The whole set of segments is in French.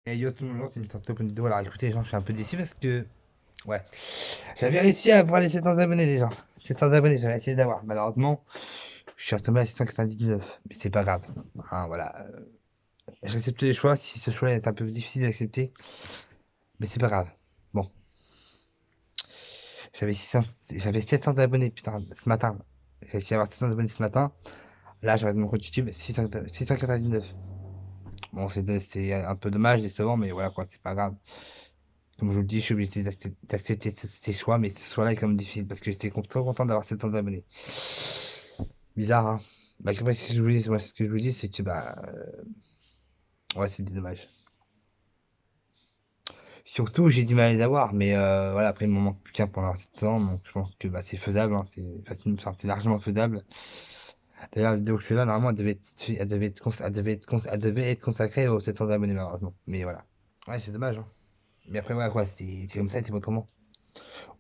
Et yo tout le monde, c'est une top vidéo. Alors écoutez les gens, je suis un peu déçu parce que ouais, j'avais réussi à avoir les 700 abonnés les gens. 700 abonnés, j'avais essayé d'avoir. Malheureusement, je suis retombé à 699. Mais c'est pas grave. Hein, voilà. J'accepte les choix si ce choix est un peu difficile d'accepter. Mais c'est pas grave. Bon, j'avais 700 abonnés putain ce matin. J'ai réussi à avoir 700 abonnés ce matin. Là, j'arrête mon compte YouTube 699. Bon, c'est un peu dommage, décevant, mais voilà quoi, c'est pas grave. Comme je vous le dis, je suis obligé d'accepter ces choix, mais ce choix-là est quand même difficile parce que j'étais trop content d'avoir 700 abonnés. Bizarre, hein. Bah, après, ce que je vous dis, moi, ce que je vous dis, c'est que, bah, ouais, c'est dommage. Surtout, j'ai du mal à les avoir, mais voilà, après, il me manque plus qu'un pour en avoir 700, donc je pense que bah, c'est faisable, hein, c'est facile, enfin, c'est largement faisable. D'ailleurs, la vidéo que je fais là, normalement, elle devait être consacrée aux 700 abonnés, malheureusement. Mais voilà. Ouais, c'est dommage, hein. Mais après, voilà, quoi, c'est comme ça, c'est pas autrement.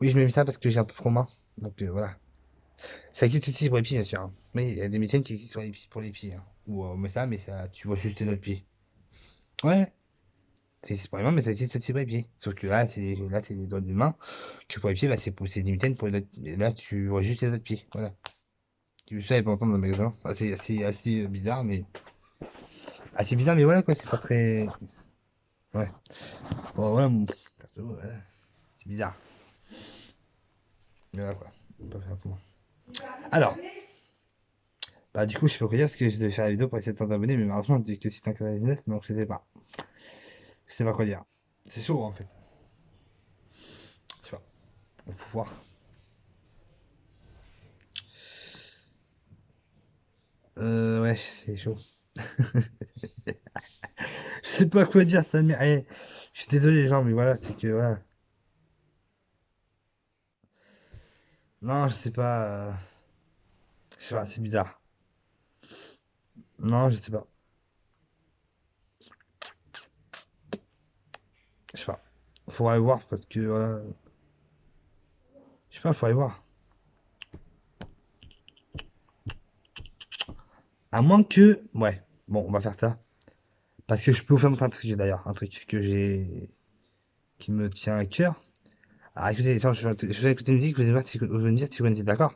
Oui, je mets ça parce que j'ai un peu trop main. Donc, voilà. Ça existe aussi pour les pieds, bien sûr, hein. Mais il y a des médecines qui existent pour les pieds, hein. Ou mais ça, mais ça, tu vois juste tes autres pieds. Ouais, ça existe pour les mains, mais ça existe aussi pour les pieds. Sauf que là, c'est des doigts de main. Que pour les pieds, bah, c'est des mitaines pour les autres. Et là, tu vois juste les autres pieds. Voilà. Tu savais pas entendre dans le magasin. Assez bizarre, mais. Assez bizarre, mais voilà, quoi. C'est pas très. Ouais. Bon, voilà, perso, ouais, c'est bizarre. Mais voilà, quoi. On peut pas faire autrement. Alors, bah, du coup, je sais pas quoi dire parce que je devais faire la vidéo pour les 700 abonnés, mais malheureusement, je dis que c'est un 99, donc je sais pas. Je sais pas quoi dire. C'est chaud, en fait. Je sais pas. On faut voir. Ouais, c'est chaud. Je sais pas quoi dire, ça mais je suis désolé les gens, mais voilà, c'est que voilà. Non, je sais pas. Je sais pas, c'est bizarre. Non, je sais pas. Je sais pas. Faudrait voir parce que voilà. Je sais pas, faudrait voir. À moins que. Ouais. Bon, on va faire ça. Parce que je peux vous faire montrer un truc d'ailleurs. Un truc que j'ai. Qui me tient à cœur. Alors écoutez, attends, je vais écouter une musique, vous allez voir si vous allez me dire si vous connaissez, d'accord?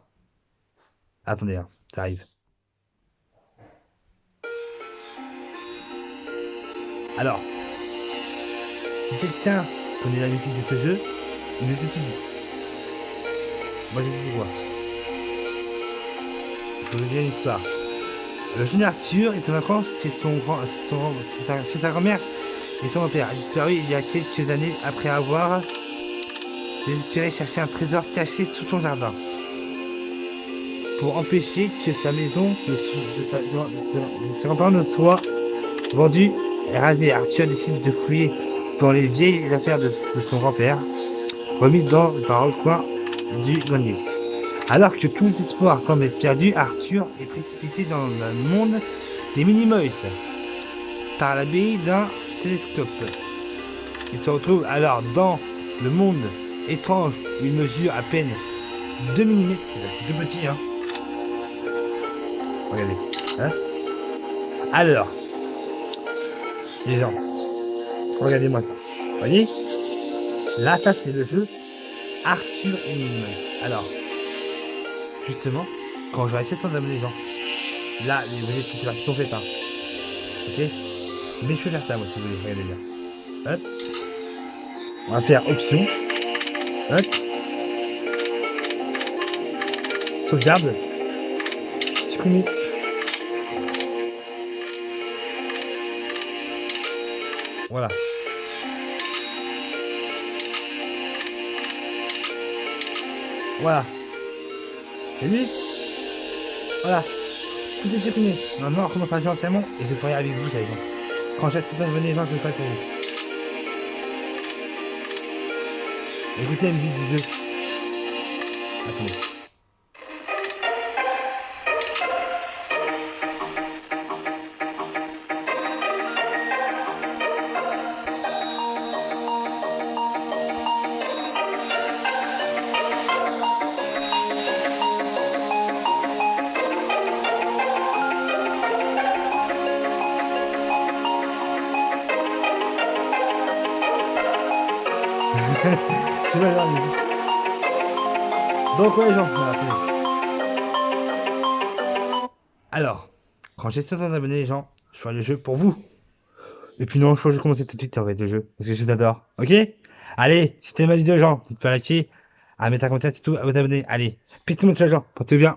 Attendez, hein, ça arrive. Alors, si quelqu'un connaît la musique de ce jeu, il me dit tout dit. Moi je dis quoi? Je vais vous dire une histoire. Le jeune Arthur est en vacances chez chez sa grand-mère et son grand-père. A disparu il y a quelques années après avoir désespéré chercher un trésor caché sous son jardin. Pour empêcher que sa maison de ses grands-parents ne soit vendue et rasée, Arthur décide de fouiller dans les vieilles affaires de son grand-père, remises dans un recoin du grenier. Alors que tout espoir semble être perdu, Arthur est précipité dans le monde des Minimoys par l'abbaye d'un télescope. Il se retrouve alors dans le monde étrange où il mesure à peine 2 mm. C'est tout petit, hein. Regardez. Hein. Alors, les gens, regardez-moi ça. Vous voyez? Là, ça, c'est le jeu Arthur et Minimoys. Alors, justement, quand j'aurai 700 abonnés, les gens, là, vous voyez, toutes les parties sont faites, hein. Ok? Mais je peux faire ça, moi, si vous voulez. Regardez bien. Hop. On va faire option. Hop. Sauvegarde. Supprimer. Voilà. Voilà. Et lui, voilà. Tout est supprimé. Maintenant, on recommence à jouer entièrement et je le ferai avec vous, ça les gens. Quand j'ai 700 abonnés, les gens, je le ferai pour vous. Écoutez la musique du jeu. Attendez. C'est pas grave. Donc ouais, genre, voilà, attendez. Alors, quand j'ai 500 abonnés, les gens, je ferai le jeu pour vous. Et puis non, je crois que je vais commencer tout de suite en fait le jeu. Parce que je t'adore. Ok? Allez, si t'aimes la vidéo, gens, n'hésite pas à liker, à mettre un commentaire, c'est tout, à vous abonner. Allez, peace tout le monde, ciao, gens. Portez-vous bien.